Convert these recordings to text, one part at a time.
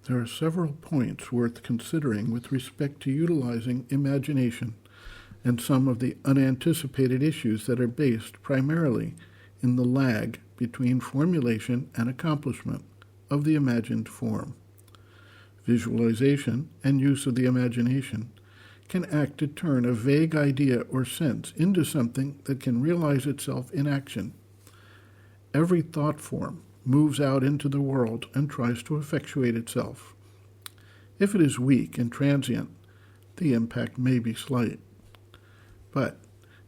There are several points worth considering with respect to utilizing imagination and some of the unanticipated issues that are based primarily in the lag between formulation and accomplishment of the imagined form. Visualization and use of the imagination can act to turn a vague idea or sense into something that can realize itself in action. Every thought form moves out into the world and tries to effectuate itself. If it is weak and transient, the impact may be slight. But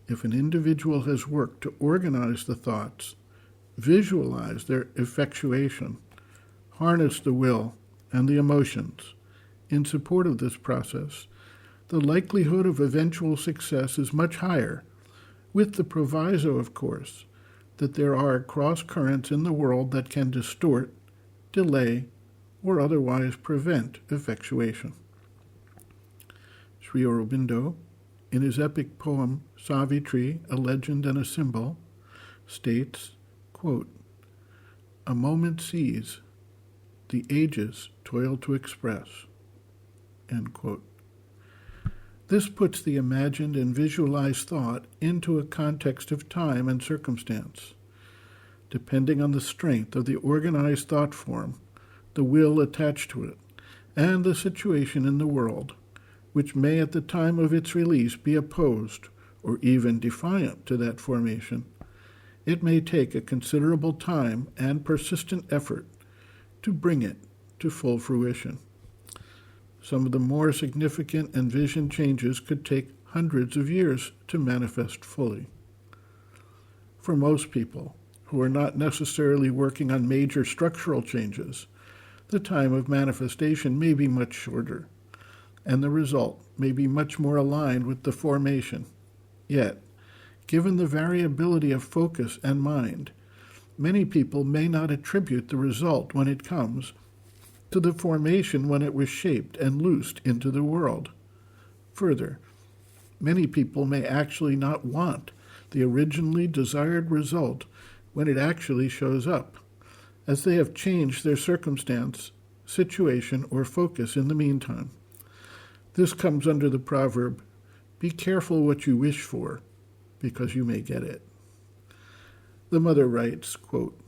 if an individual has worked to organize the thoughts, visualize their effectuation, harness the will and the emotions in support of this process, the likelihood of eventual success is much higher, with the proviso, of course, that there are cross-currents in the world that can distort, delay, or otherwise prevent effectuation. Sri Aurobindo, in his epic poem Savitri, A Legend and a Symbol, states, quote, "A moment sees, the ages toil to express," end quote. This puts the imagined and visualized thought into a context of time and circumstance. Depending on the strength of the organized thought form, the will attached to it, and the situation in the world, which may at the time of its release be opposed or even defiant to that formation, it may take a considerable time and persistent effort to bring it to full fruition. Some of the more significant envisioned changes could take hundreds of years to manifest fully. For most people, who are not necessarily working on major structural changes, the time of manifestation may be much shorter, and the result may be much more aligned with the formation. Yet, given the variability of focus and mind, many people may not attribute the result when it comes to the formation when it was shaped and loosed into the world. Further, many people may actually not want the originally desired result when it actually shows up, as they have changed their circumstance, situation, or focus in the meantime. This comes under the proverb, "Be careful what you wish for, because you may get it." The mother writes, quote,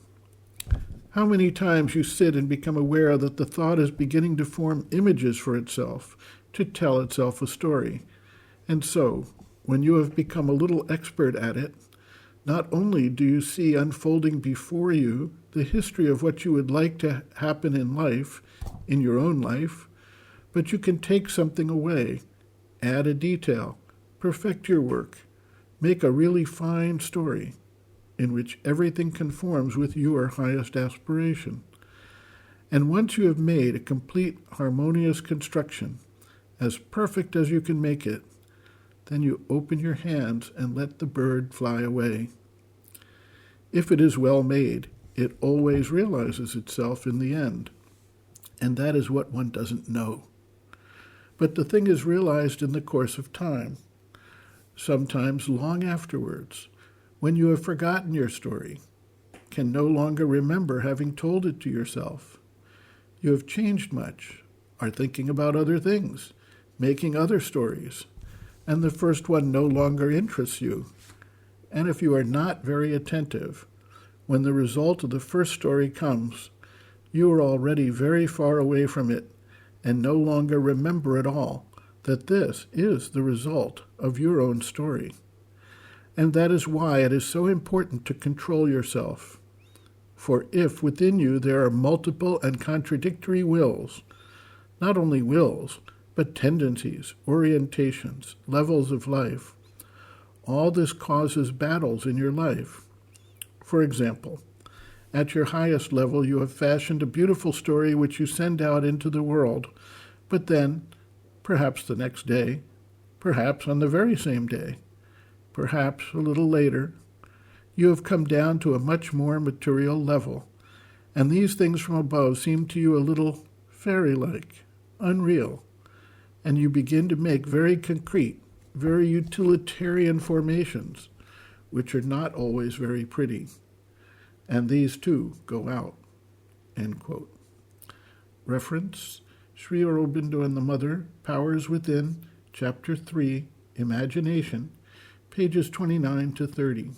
"How many times you sit and become aware that the thought is beginning to form images for itself, to tell itself a story. And so, when you have become a little expert at it, not only do you see unfolding before you the history of what you would like to happen in life, in your own life, but you can take something away, add a detail, perfect your work, make a really fine story, in which everything conforms with your highest aspiration. And once you have made a complete harmonious construction, as perfect as you can make it, then you open your hands and let the bird fly away. If it is well made, it always realizes itself in the end, and that is what one doesn't know. But the thing is realized in the course of time, sometimes long afterwards, when you have forgotten your story, can no longer remember having told it to yourself. You have changed much, are thinking about other things, making other stories, and the first one no longer interests you. And if you are not very attentive, when the result of the first story comes, you are already very far away from it and no longer remember at all that this is the result of your own story. And that is why it is so important to control yourself. For if within you there are multiple and contradictory wills, not only wills, but tendencies, orientations, levels of life, all this causes battles in your life. For example, at your highest level you have fashioned a beautiful story which you send out into the world, but then, perhaps the next day, perhaps on the very same day, perhaps a little later, you have come down to a much more material level, and these things from above seem to you a little fairy-like, unreal, and you begin to make very concrete, very utilitarian formations, which are not always very pretty, and these too go out," end quote. Reference, Sri Aurobindo and the Mother, Powers Within, Chapter 3, Imagination, pages 29 to 30.